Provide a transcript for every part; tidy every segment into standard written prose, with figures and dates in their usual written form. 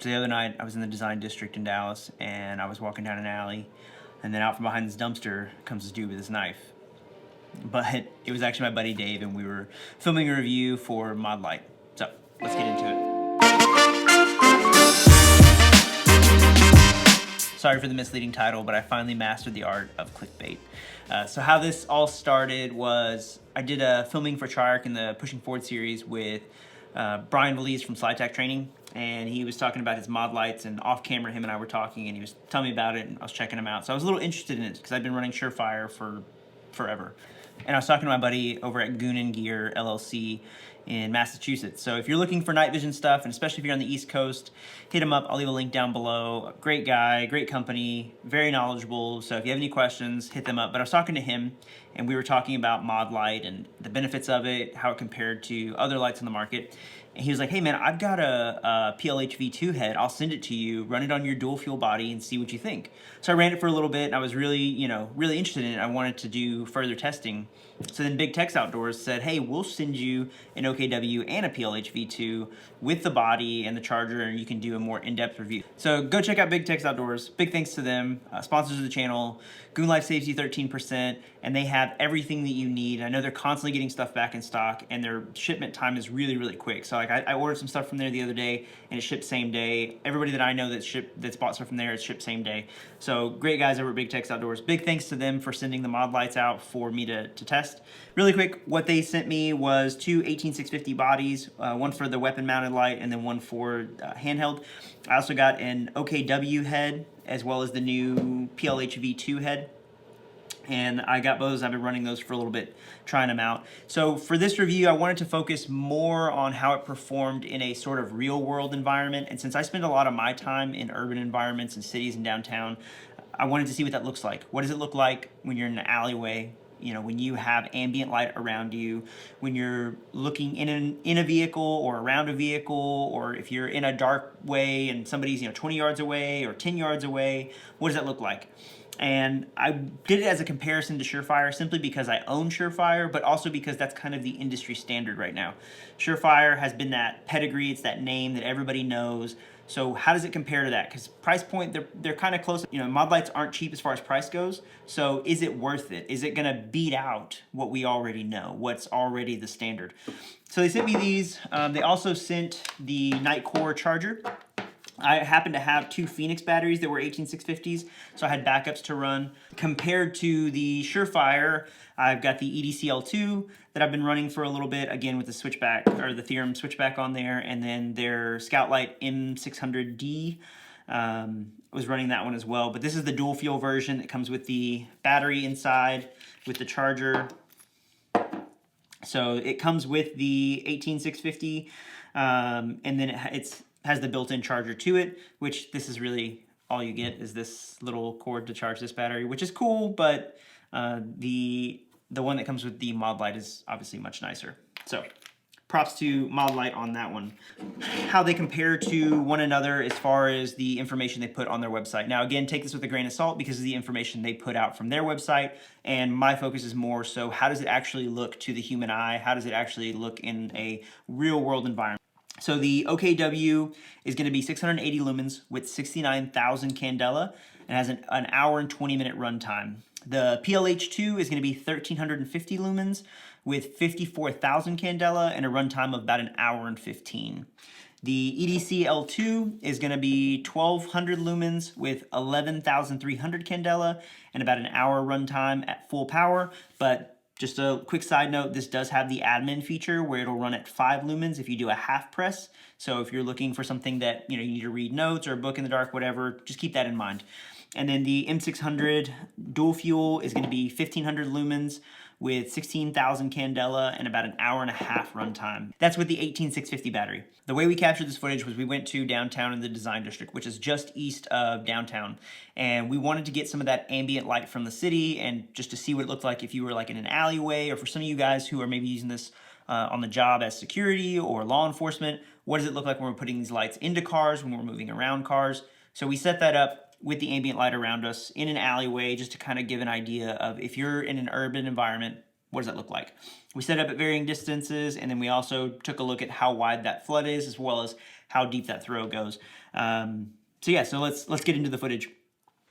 So the other night, I was in the design district in Dallas, and I was walking down an alley, and then out from behind this dumpster comes this dude with his knife. But it was actually my buddy Dave, and we were filming a review for Modlite. So let's get into it. Sorry for the misleading title, but I finally mastered the art of clickbait. So how this all started was I did a filming for TRIARC in the Pushing Forward series with Brian Valise from Slide Tack Training, and he was talking about his Modlites, and off camera him and I were talking, and he was telling me about it, and I was checking him out. So I was a little interested in it because I've been running Surefire for forever. And I was talking to my buddy over at Goonin Gear LLC in Massachusetts. So if you're looking for night vision stuff, and especially if you're on the East Coast, hit him up. I'll leave a link down below. Great guy, great company, very knowledgeable. So if you have any questions, hit them up. But I was talking to him, and we were talking about Modlite and the benefits of it, how it compared to other lights on the market. And he was like, hey man, I've got a PLHv2 head. I'll send it to you, run it on your dual fuel body and see what you think. So I ran it for a little bit, and I was really, really interested in it. I wanted to do further testing. So then Big Tex Outdoors said, hey, we'll send you an OKW and a PLHv2 with the body and the charger, and you can do a more in-depth review. So go check out Big Tex Outdoors. Big thanks to them, sponsors of the channel. Goonlife saves you 13%, and they have everything that you need. I know they're constantly getting stuff back in stock, and their shipment time is really, really quick. So like I ordered some stuff from there the other day, and it shipped same day. Everybody that I know that's bought stuff from there, it's shipped same day. So great guys over at Big Tex Outdoors. Big thanks to them for sending the Modlites out for me to test. Really quick, what they sent me was two 18650 bodies, one for the weapon mounted light and then one for handheld. I also got an OKW head as well as the new PLHv2 head. And I got those. I've been running those for a little bit, trying them out. So for this review, I wanted to focus more on how it performed in a sort of real world environment. And since I spend a lot of my time in urban environments and cities and downtown, I wanted to see what that looks like. What does it look like when you're in an alleyway? When you have ambient light around you, when you're looking in a vehicle or around a vehicle, or if you're in a dark way and somebody's 20 yards away or 10 yards away, what does that look like? And I did it as a comparison to Surefire simply because I own Surefire, but also because that's kind of the industry standard right now. Surefire has been that pedigree, it's that name that everybody knows. So how does it compare to that? Because price point, they're kind of close. Modlites aren't cheap as far as price goes. So is it worth it? Is it going to beat out what we already know, what's already the standard? So they sent me these. They also sent the Nightcore charger. I happen to have two Phoenix batteries that were 18650s, so I had backups to run. Compared to the Surefire, I've got the EDC-L2 that I've been running for a little bit, again with the switchback, or the Theorem switchback on there, and then their Scoutlight M600D. Was running that one as well, but this is the dual fuel version that comes with the battery inside, with the charger. So it comes with the 18650, and then it has the built-in charger to it, which this is really all you get is this little cord to charge this battery, which is cool, but the one that comes with the Modlite is obviously much nicer. So props to Modlite on that one. How they compare to one another as far as the information they put on their website. Now again, take this with a grain of salt because of the information they put out from their website, and my focus is more so how does it actually look to the human eye? How does it actually look in a real world environment? So the OKW is going to be 680 lumens with 69,000 candela and has an hour and 20-minute runtime. The PLH2 is going to be 1,350 lumens with 54,000 candela and a runtime of about an hour and 15. The EDC-L2 is going to be 1,200 lumens with 11,300 candela and about an hour runtime at full power, but just a quick side note, this does have the admin feature where it'll run at 5 lumens if you do a half press. So if you're looking for something that you need to read notes or a book in the dark, whatever, just keep that in mind. And then the M600 dual fuel is going to be 1,500 lumens with 16,000 candela and about an hour and a half runtime. That's with the 18650 battery. The way we captured this footage was we went to downtown in the design district, which is just east of downtown. And we wanted to get some of that ambient light from the city and just to see what it looked like if you were like in an alleyway, or for some of you guys who are maybe using this on the job as security or law enforcement, what does it look like when we're putting these lights into cars, when we're moving around cars? So we set that up with the ambient light around us in an alleyway just to kind of give an idea of if you're in an urban environment, what does that look like? We set up at varying distances, and then we also took a look at how wide that flood is, as well as how deep that throw goes. So yeah, so let's get into the footage.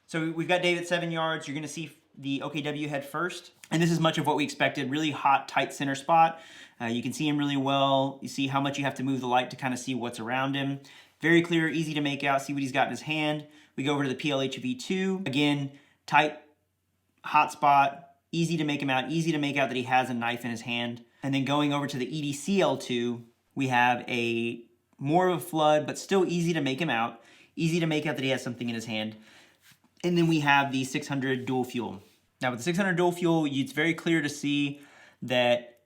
So we've got Dave at 7 yards. You're going to see the OKW head first. And this is much of what we expected. Really hot, tight center spot. You can see him really well. You see how much you have to move the light to kind of see what's around him. Very clear, easy to make out. See what he's got in his hand. We go over to the PLHv2. Again, tight, hot spot. Easy to make him out. Easy to make out that he has a knife in his hand. And then going over to the EDC-L2, we have a more of a flood, but still easy to make him out. Easy to make out that he has something in his hand. And then we have the 600 dual fuel. Now with the 600 dual fuel, it's very clear to see that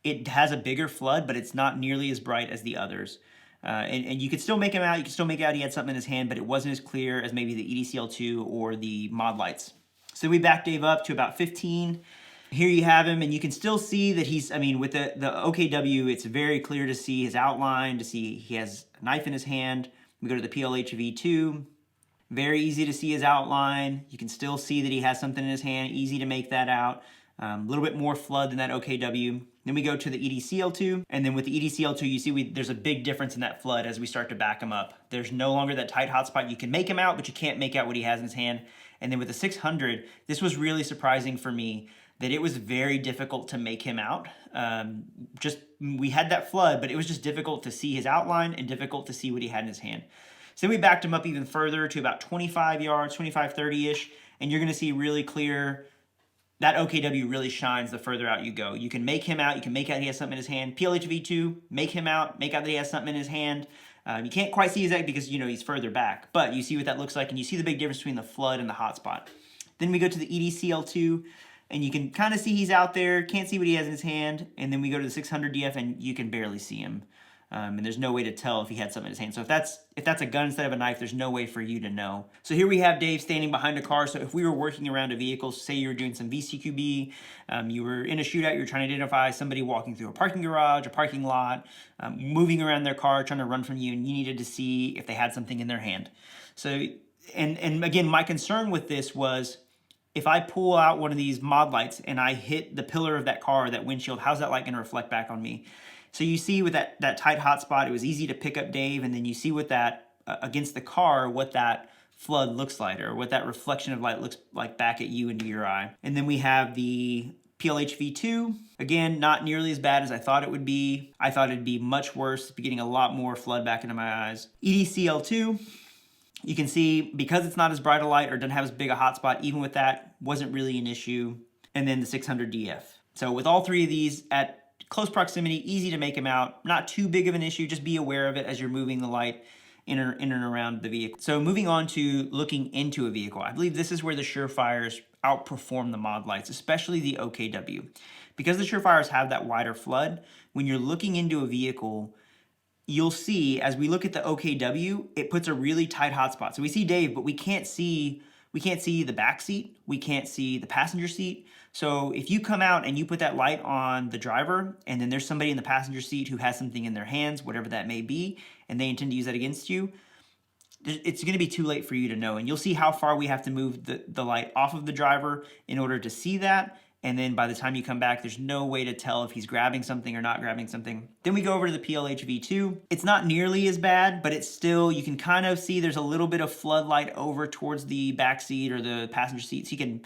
it has a bigger flood, but it's not nearly as bright as the others. And you could still make him out. You could still make out he had something in his hand, but it wasn't as clear as maybe the EDC-L2 or the Modlites. So we back Dave up to about 15. Here you have him, and you can still see that he's, I mean, with the OKW, it's very clear to see his outline, to see he has a knife in his hand. We go to the PLHv2. Very easy to see his outline. You can still see that he has something in his hand. Easy to make that out. A little bit more flood than that OKW. Then we go to the EDC-L2, and then with the EDC-L2, you see there's a big difference in that flood as we start to back him up. There's no longer that tight hot spot. You can make him out, but you can't make out what he has in his hand. And then with the 600, this was really surprising for me that it was very difficult to make him out. We had that flood, but it was just difficult to see his outline and difficult to see what he had in his hand. So then we backed him up even further to about 25 yards, 25, 30-ish, and you're going to see really clear that OKW really shines the further out you go. You can make him out. You can make out he has something in his hand. PLHv2, make him out. Make out that he has something in his hand. You can't quite see his egg because, you know, he's further back. But you see what that looks like, and you see the big difference between the flood and the hot spot. Then we go to the EDC-L2, and you can kind of see he's out there. Can't see what he has in his hand. And then we go to the 600DF, and you can barely see him. And there's no way to tell if he had something in his hand. So if that's a gun instead of a knife, there's no way for you to know. So here we have Dave standing behind a car. So if we were working around a vehicle, say you were doing some VCQB, you were in a shootout, you were trying to identify somebody walking through a parking garage, a parking lot, moving around their car, trying to run from you, and you needed to see if they had something in their hand. So, and again, my concern with this was, if I pull out one of these Modlites and I hit the pillar of that car, that windshield, how's that light going to reflect back on me? So you see with that tight hot spot, it was easy to pick up Dave, and then you see with that against the car what that flood looks like, or what that reflection of light looks like back at you into your eye. And then we have the PLHv2. Again, not nearly as bad as I thought it would be. I thought it'd be much worse, be getting a lot more flood back into my eyes. EDC-L2. You can see, because it's not as bright a light or doesn't have as big a hot spot, even with that, wasn't really an issue. And then the 600DF. So with all three of these at close proximity, easy to make them out, not too big of an issue, just be aware of it as you're moving the light in and around the vehicle. So moving on to looking into a vehicle, I believe this is where the Surefires outperform the Modlites, especially the OKW. Because the Surefires have that wider flood, when you're looking into a vehicle, you'll see, as we look at the OKW, it puts a really tight hot spot. So we see Dave, but we can't see the back seat. We can't see the passenger seat. So if you come out and you put that light on the driver, and then there's somebody in the passenger seat who has something in their hands, whatever that may be, and they intend to use that against you, it's going to be too late for you to know. And you'll see how far we have to move the light off of the driver in order to see that. And then by the time you come back, there's no way to tell if he's grabbing something or not grabbing something. Then we go over to the PLHv2. It's not nearly as bad, but it's still, you can kind of see there's a little bit of floodlight over towards the back seat or the passenger seat. So you can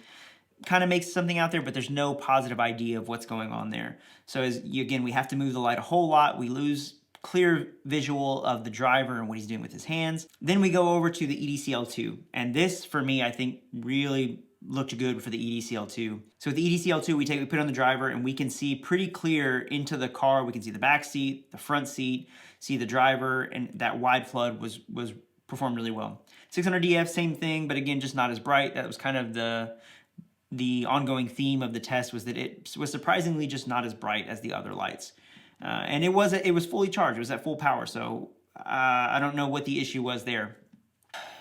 kind of make something out there, but there's no positive idea of what's going on there. So again, we have to move the light a whole lot. We lose clear visual of the driver and what he's doing with his hands. Then we go over to the EDC-L2. And this, for me, I think really looked good for the EDC-L2. So with the EDC-L2, we put on the driver, and we can see pretty clear into the car. We can see the back seat, the front seat, see the driver, and that wide flood was performed really well. 600DF, same thing, but again, just not as bright. That was kind of the ongoing theme of the test, was that it was surprisingly just not as bright as the other lights. And it was fully charged. It was at full power, so I don't know what the issue was there.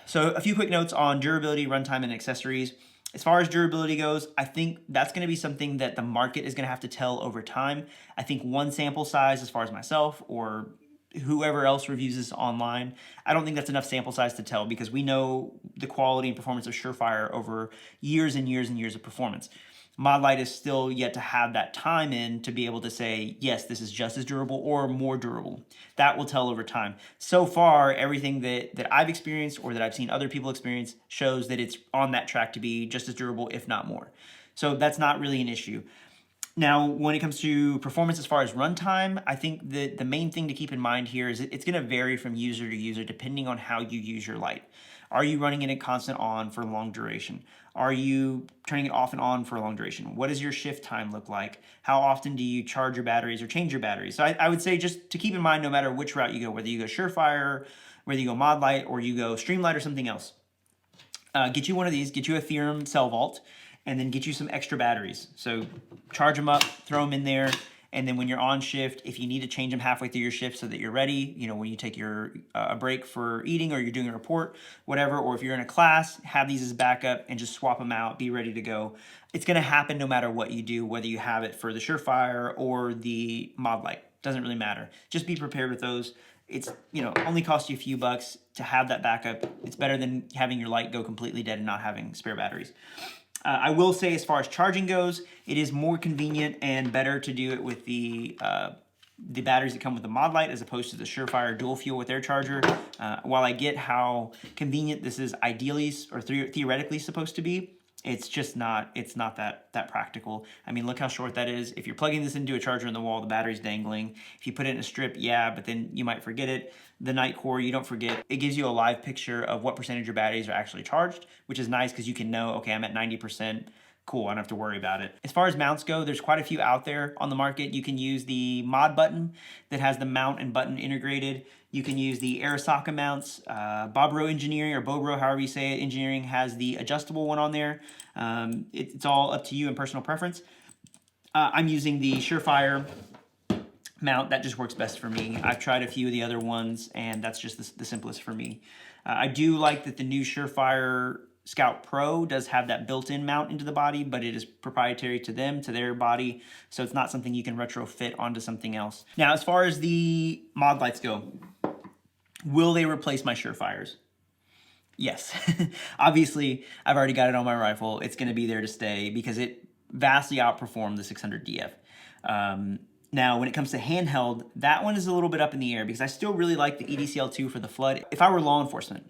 So a few quick notes on durability, runtime, and accessories. As far as durability goes, I think that's going to be something that the market is going to have to tell over time. I think one sample size, as far as myself or whoever else reviews this online, I don't think that's enough sample size to tell, because we know the quality and performance of Surefire over years and years and years of performance. Modlite is still yet to have that time in to be able to say, yes, this is just as durable or more durable. That will tell over time. So far, everything that I've experienced or that I've seen other people experience shows that it's on that track to be just as durable, if not more. So that's not really an issue. Now, when it comes to performance as far as runtime, I think that the main thing to keep in mind here is it's going to vary from user to user depending on how you use your light. Are you running it at constant on for long duration? Are you turning it off and on for a long duration? What does your shift time look like? How often do you charge your batteries or change your batteries? So I would say just to keep in mind, no matter which route you go, whether you go Surefire, whether you go Modlite, or you go Streamlight or something else, get you one of these, get you a Theorem cell vault, and then get you some extra batteries. So charge them up, throw them in there, and then when you're on shift, if you need to change them halfway through your shift so that you're ready, you know, when you take your a break for eating or you're doing a report, whatever, or if you're in a class, have these as backup and just swap them out, be ready to go. It's gonna happen no matter what you do, whether you have it for the Surefire or the Modlite. Doesn't really matter. Just be prepared with those. It's, you know, only cost you a few bucks to have that backup. It's better than having your light go completely dead and not having spare batteries. I will say, as far as charging goes, it is more convenient and better to do it with the batteries that come with the Modlite as opposed to the Surefire dual fuel with their charger. While I get how convenient this is ideally or theoretically supposed to be, it's just not. It's not that practical. I mean, look how short that is. If you're plugging this into a charger in the wall, the battery's dangling. If you put it in a strip, yeah, but then you might forget it. The night core, you don't forget. It gives you a live picture of what percentage your batteries are actually charged, which is nice because you can know, okay, I'm at 90%. Cool, I don't have to worry about it. As far as mounts go, there's quite a few out there on the market. You can use the mod button that has the mount and button integrated. You can use the Arasaka mounts. Bobro Engineering, or Bobro, however you say it, Engineering has the adjustable one on there. It's all up to you and personal preference. I'm using the Surefire mount. That just works best for me. I've tried a few of the other ones, and that's just the simplest for me. I do like that the new Surefire Scout Pro does have that built-in mount into the body, but it is proprietary to them, to their body, so it's not something you can retrofit onto something else. Now, as far as the Modlites go, will they replace my Surefires? Yes. Obviously, I've already got it on my rifle. It's going to be there to stay because it vastly outperformed the 600DF. Now, when it comes to handheld, that one is a little bit up in the air because I still really like the EDC-L2 for the flood. If I were law enforcement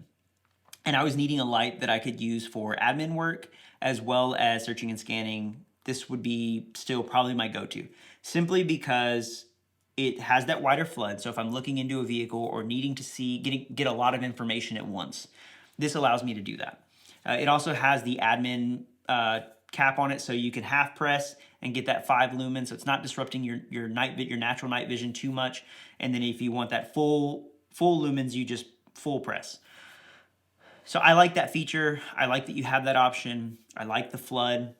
and I was needing a light that I could use for admin work as well as searching and scanning, this would be still probably my go-to, simply because it has that wider flood. So if I'm looking into a vehicle or needing to get a lot of information at once, this allows me to do that. It also has the admin cap on it, so you can half press and get that 5 lumen, so it's not disrupting your natural night vision too much. And then if you want that full lumens, you just full press. So I like that feature. I like that you have that option. I like the flood,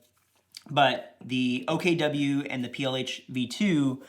but the OKW and the PLHv2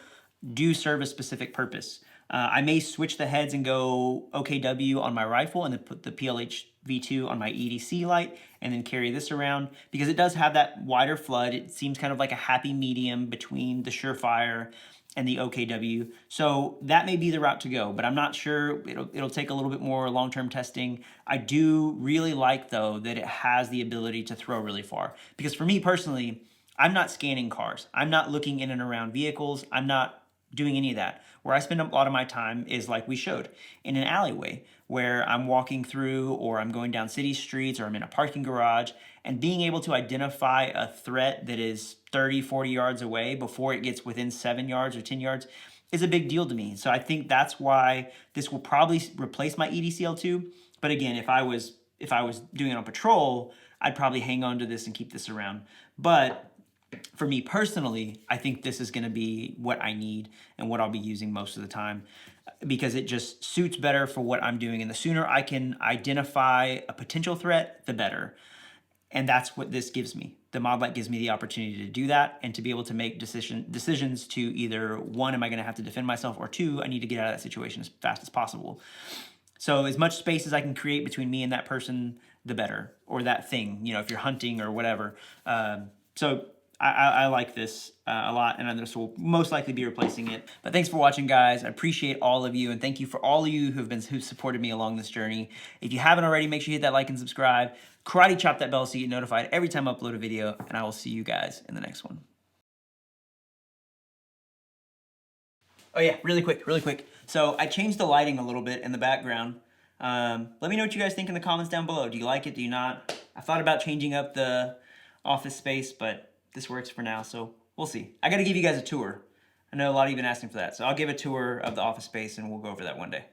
do serve a specific purpose. I may switch the heads and go OKW on my rifle and then put the PLHv2 on my EDC light and then carry this around because it does have that wider flood. It seems kind of like a happy medium between the Surefire and the OKW. So that may be the route to go, but I'm not sure. It'll take a little bit more long-term testing. I do really like, though, that it has the ability to throw really far. Because for me personally, I'm not scanning cars. I'm not looking in and around vehicles. I'm not doing any of that. Where I spend a lot of my time is, like we showed, in an alleyway where I'm walking through or I'm going down city streets or I'm in a parking garage, and being able to identify a threat that is 30, 40 yards away before it gets within 7 yards or 10 yards is a big deal to me. So I think that's why this will probably replace my EDC-L2. But again, if I was doing it on patrol, I'd probably hang on to this and keep this around. But for me personally, I think this is going to be what I need and what I'll be using most of the time because it just suits better for what I'm doing. And the sooner I can identify a potential threat, the better. And that's what this gives me. The Modlite gives me the opportunity to do that and to be able to make decisions to either, one, am I going to have to defend myself, or two, I need to get out of that situation as fast as possible. So as much space as I can create between me and that person, the better, or that thing, you know, if you're hunting or whatever. So I like this a lot, and this will most likely be replacing it. But thanks for watching, guys. I appreciate all of you, and thank you for all of you who've supported me along this journey. If you haven't already, make sure you hit that like and subscribe. Karate chop that bell so you get notified every time I upload a video, and I will see you guys in the next one. Oh yeah, really quick. So I changed the lighting a little bit in the background. Let me know what you guys think in the comments down below. Do you like it? Do you not? I thought about changing up the office space, but this works for now, so we'll see. I gotta give you guys a tour. I know a lot of you have been asking for that, so I'll give a tour of the office space and we'll go over that one day.